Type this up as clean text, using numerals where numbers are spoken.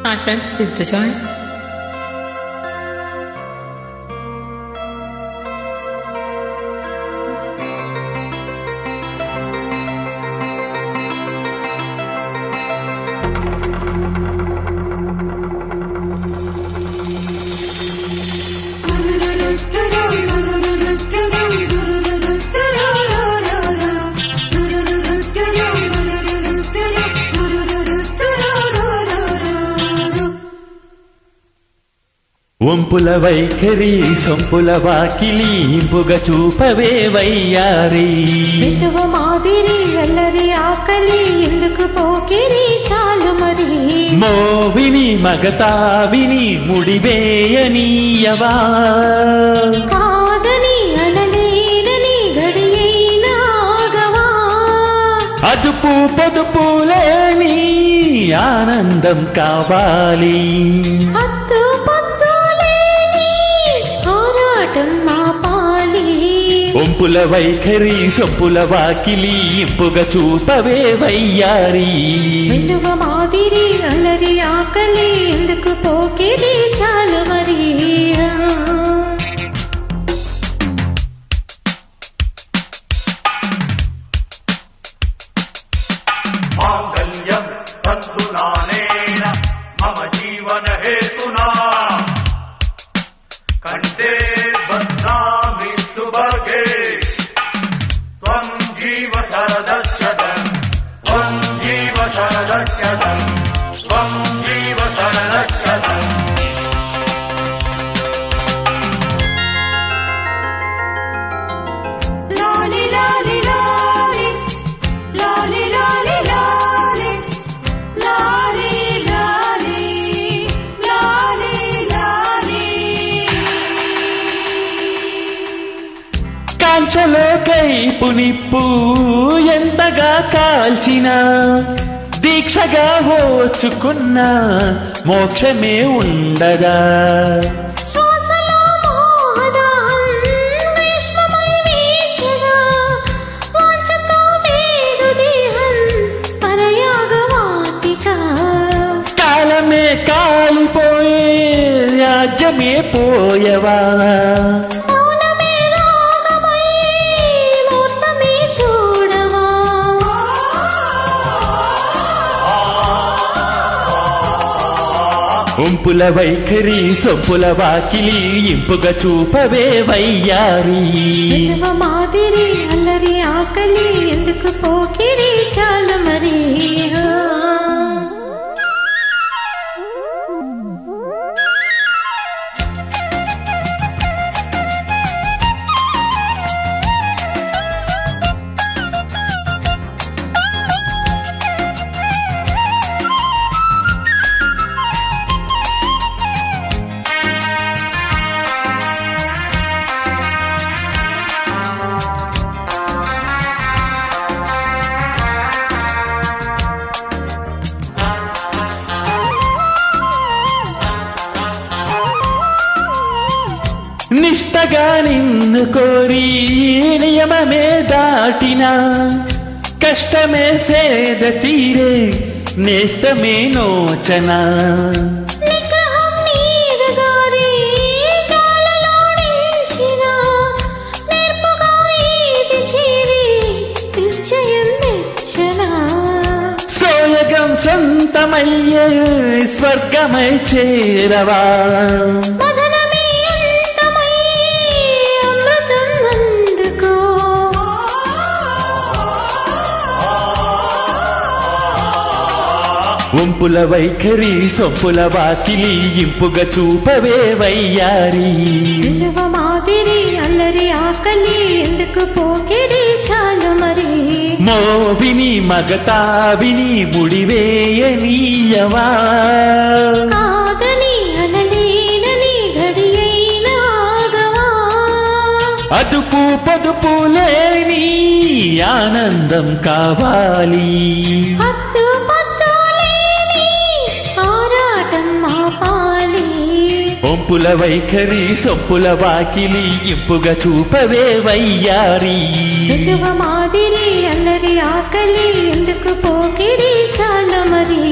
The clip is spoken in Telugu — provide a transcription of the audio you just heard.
Hi friends, please to join. వంపుల వైఖరి సొంపుల వాకిలి ఇంపుగ చూపవే వయ్యారి వెలువ మాదిరి అల్లరి ఆకలి ఎందుకు పోకిరి చాలు మరి మోవిని మగతావిని ముడివేయనీయవా కాదని అనలేనని గడియైనాగవా అదుపు పొదుపు లేని ఆనందం కావాలి హద్దు పొద్దు లేని ఆరాటం ఆపాలి వంపుల వైఖరి సొంపుల వాకిలి ఇంపుగ చూపవే వయ్యారి వెలువ మాదిరి అల్లరి ఆకలి ఎందుకు పోకిరి చాలు మరి మాంగళ్యం తంతునానేన మమ జీవన హేతునా కంటే బధ్నామి సుభగే త్వం జీవ శరదశతం త్వం జీవ శరదశతం త్వం జీవ శరదశతం లాలి లాలి లాలి లాలి లాలి లాలి లాలి లాలి లాలి లాలి కాంచలో కైపు నిప్పు ఎంతగా కాల్చినా దీక్షగా ఓచుకున్నా మోక్షమే ఉండదా శ్వాసలో మోహదాహం గ్రీష్మమై వీచెగా వాంఛతో వేడు దేహం పరయాగవాటిక కాలమే కాలిపోయే రాజ్యమే పోయవా మౌనమే రాగమై మూర్తమే చూడవా వంపుల వైఖరి సొంపుల వాకిలి ఇంపుగ చూపవే వయ్యారి వెలువ మాదిరి అల్లరి ఆకలి ఎందుకు పోకిరి చాలు మరి నిష్టగా నిన్ను కోరి నియమమే దాటినా కష్టమే సేద తీరే నేస్తమే నోచనా నిగ్రహం నీరుగారి జాలలో నించిన నేర్పుగా ఈది చేరి నిశ్చయం మెచ్చనా సోయగం సొంతమయ్యే స్వర్గమై చేరవా మదనమే అంతమై అమృతం అందుకో వంపుల వైఖరి సొంపుల వాకిలి ఇంపుగ చూపవే వయ్యారి వెలువ మాదిరి అల్లరి ఆకలి ఎందుకు పోకిరి చాలు మరి మోవిని మగతావిని ముడివేయనీయవా కాదని అనలేనని గడియైనాగవా అదుపు పొదుపు లేని ఆనందం కావాలి హద్దు పొద్దు లేని ఆరాటం ఆపాలి వంపుల వైఖరి సొంపుల వాకిలి ఇంపుగ చూపవే వయ్యారి వెలువ మాదిరి అల్లరి ఆకలి ఎందుకు పోకిరి చాలు మరి